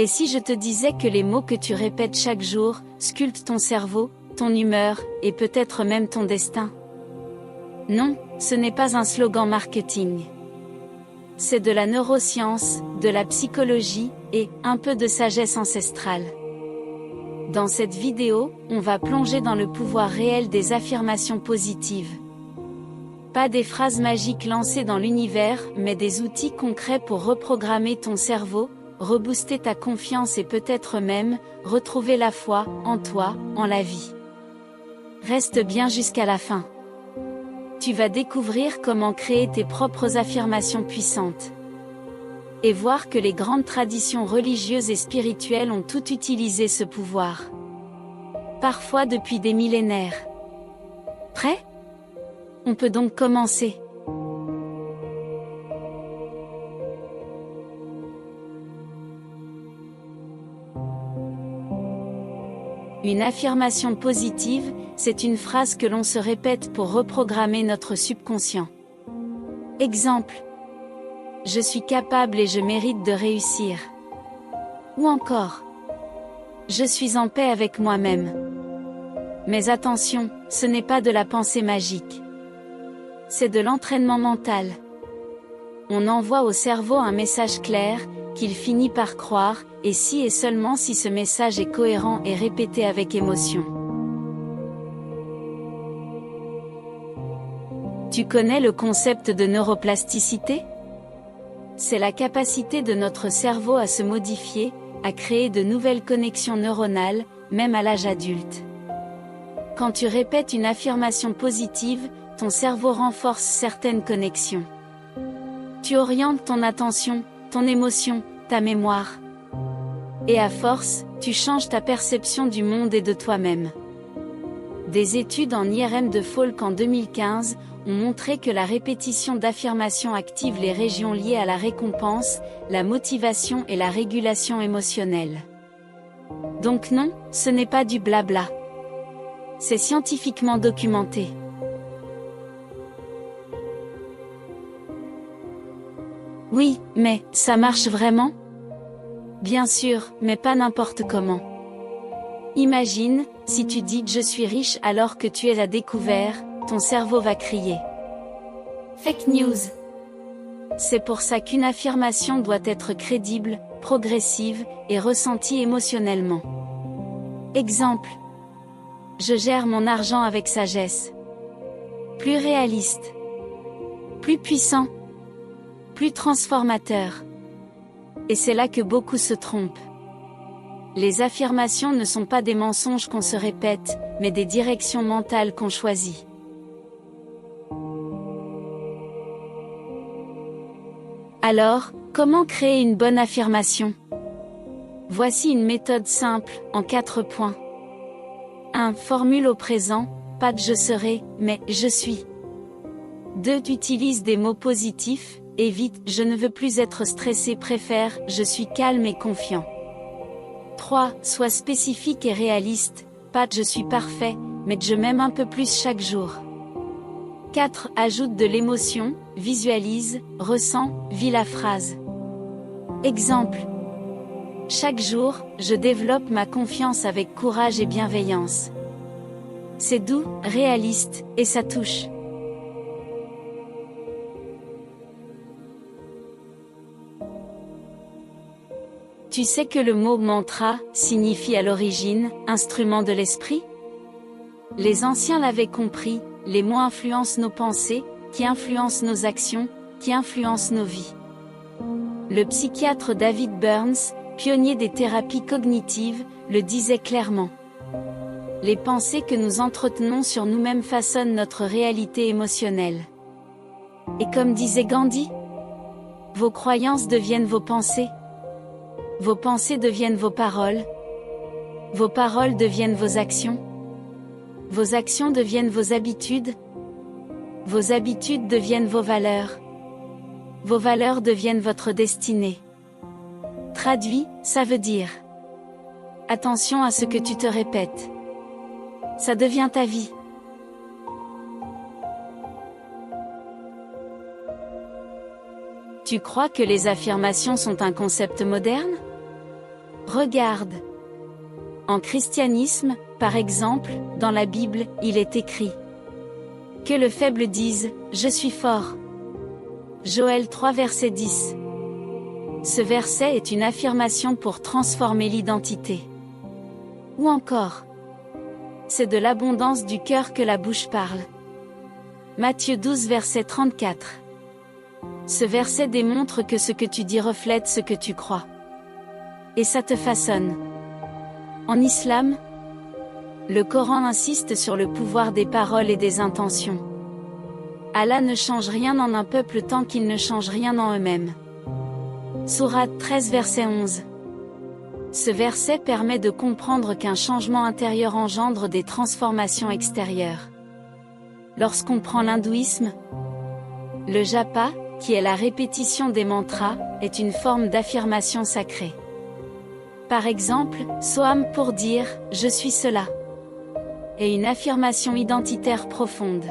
Et si je te disais que les mots que tu répètes chaque jour sculptent ton cerveau, ton humeur, et peut-être même ton destin? Non, ce n'est pas un slogan marketing. C'est de la neuroscience, de la psychologie, et un peu de sagesse ancestrale. Dans cette vidéo, on va plonger dans le pouvoir réel des affirmations positives. Pas des phrases magiques lancées dans l'univers, mais des outils concrets pour reprogrammer ton cerveau, rebooster ta confiance et peut-être même, retrouver la foi, en toi, en la vie. Reste bien jusqu'à la fin. Tu vas découvrir comment créer tes propres affirmations puissantes. Et voir que les grandes traditions religieuses et spirituelles ont toutes utilisé ce pouvoir. Parfois depuis des millénaires. Prêt? On peut donc commencer. Une affirmation positive, c'est une phrase que l'on se répète pour reprogrammer notre subconscient. Exemple. Je suis capable et je mérite de réussir. Ou encore. Je suis en paix avec moi-même. Mais attention, ce n'est pas de la pensée magique. C'est de l'entraînement mental. On envoie au cerveau un message clair, qu'il finit par croire, et si et seulement si ce message est cohérent et répété avec émotion. Tu connais le concept de neuroplasticité? C'est la capacité de notre cerveau à se modifier, à créer de nouvelles connexions neuronales, même à l'âge adulte. Quand tu répètes une affirmation positive, ton cerveau renforce certaines connexions. Tu orientes ton attention, ton émotion, ta mémoire. Et à force, tu changes ta perception du monde et de toi-même. Des études en IRM de Falk en 2015 ont montré que la répétition d'affirmations active les régions liées à la récompense, la motivation et la régulation émotionnelle. Donc non, ce n'est pas du blabla. C'est scientifiquement documenté. Oui, mais ça marche vraiment? Bien sûr, mais pas n'importe comment. Imagine, si tu dis « je suis riche » alors que tu es à découvert, ton cerveau va crier. Fake news. C'est pour ça qu'une affirmation doit être crédible, progressive, et ressentie émotionnellement. Exemple. Je gère mon argent avec sagesse. Plus réaliste. Plus puissant. Plus transformateur. Et c'est là que beaucoup se trompent. Les affirmations ne sont pas des mensonges qu'on se répète, mais des directions mentales qu'on choisit. Alors, comment créer une bonne affirmation? Voici une méthode simple, en 4 points. 1. Formule au présent, pas de « je serai », mais « je suis ». 2. Utilise des mots positifs, évite « je ne veux plus être stressé », préfère « je suis calme et confiant ». 3. Sois spécifique et réaliste, pas de « je suis parfait », mais de « je m'aime un peu plus chaque jour ». 4. Ajoute de l'émotion, visualise, ressens, vis la phrase. Exemple. Chaque jour, je développe ma confiance avec courage et bienveillance. C'est doux, réaliste, et ça touche. Tu sais que le mot mantra signifie à l'origine « instrument de l'esprit ». Les anciens l'avaient compris, les mots influencent nos pensées, qui influencent nos actions, qui influencent nos vies. Le psychiatre David Burns, pionnier des thérapies cognitives, le disait clairement. Les pensées que nous entretenons sur nous-mêmes façonnent notre réalité émotionnelle. Et comme disait Gandhi, vos croyances deviennent vos pensées. Vos pensées deviennent vos paroles. Vos paroles deviennent vos actions. Vos actions deviennent vos habitudes. Vos habitudes deviennent vos valeurs. Vos valeurs deviennent votre destinée. Traduit, ça veut dire. Attention à ce que tu te répètes. Ça devient ta vie. Tu crois que les affirmations sont un concept moderne? Regarde. En christianisme, par exemple, dans la Bible, il est écrit que le faible dise « Je suis fort ». Joël 3 verset 10. Ce verset est une affirmation pour transformer l'identité. Ou encore, c'est de l'abondance du cœur que la bouche parle. Matthieu 12 verset 34. Ce verset démontre que ce que tu dis reflète ce que tu crois. Et ça te façonne. En islam, le Coran insiste sur le pouvoir des paroles et des intentions. Allah ne change rien en un peuple tant qu'ils ne changent rien en eux-mêmes. Sourate 13 verset 11. Ce verset permet de comprendre qu'un changement intérieur engendre des transformations extérieures. Lorsqu'on prend l'hindouisme, le japa, qui est la répétition des mantras, est une forme d'affirmation sacrée. Par exemple, Soham pour dire « je suis cela » est une affirmation identitaire profonde.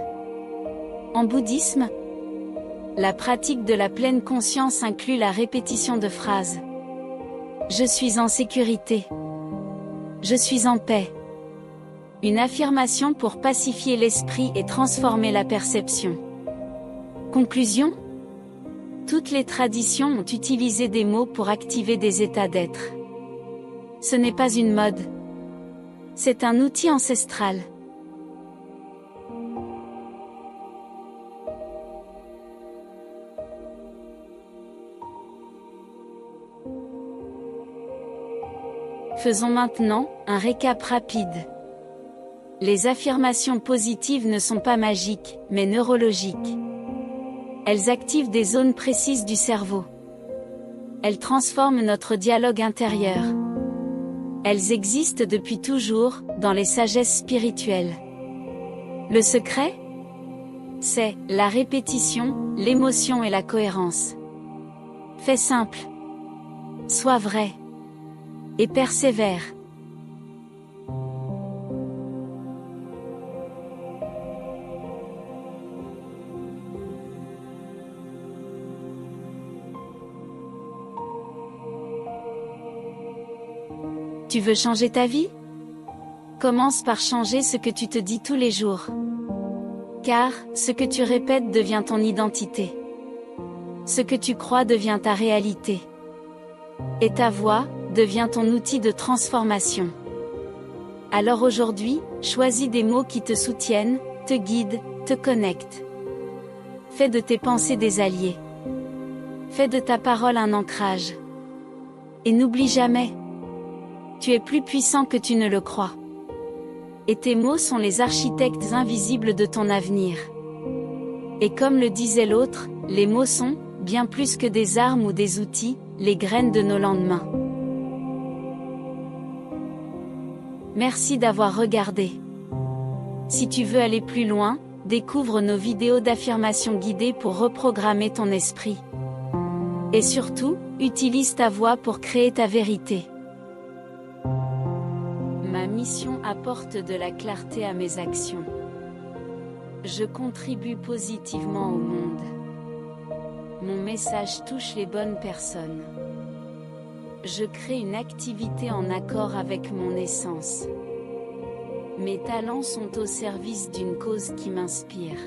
En bouddhisme, la pratique de la pleine conscience inclut la répétition de phrases. Je suis en sécurité. Je suis en paix. Une affirmation pour pacifier l'esprit et transformer la perception. Conclusion ? Toutes les traditions ont utilisé des mots pour activer des états d'être. Ce n'est pas une mode. C'est un outil ancestral. Faisons maintenant un récap rapide. Les affirmations positives ne sont pas magiques, mais neurologiques. Elles activent des zones précises du cerveau. Elles transforment notre dialogue intérieur. Elles existent depuis toujours, dans les sagesses spirituelles. Le secret ? C'est la répétition, l'émotion et la cohérence. Fais simple. Sois vrai. Et persévère. Tu veux changer ta vie ? Commence par changer ce que tu te dis tous les jours. Car, ce que tu répètes devient ton identité. Ce que tu crois devient ta réalité. Et ta voix devient ton outil de transformation. Alors aujourd'hui, choisis des mots qui te soutiennent, te guident, te connectent. Fais de tes pensées des alliés. Fais de ta parole un ancrage. Et n'oublie jamais, tu es plus puissant que tu ne le crois. Et tes mots sont les architectes invisibles de ton avenir. Et comme le disait l'autre, les mots sont, bien plus que des armes ou des outils, les graines de nos lendemains. Merci d'avoir regardé. Si tu veux aller plus loin, découvre nos vidéos d'affirmation guidée pour reprogrammer ton esprit. Et surtout, utilise ta voix pour créer ta vérité. Ma mission apporte de la clarté à mes actions. Je contribue positivement au monde. Mon message touche les bonnes personnes. Je crée une activité en accord avec mon essence. Mes talents sont au service d'une cause qui m'inspire.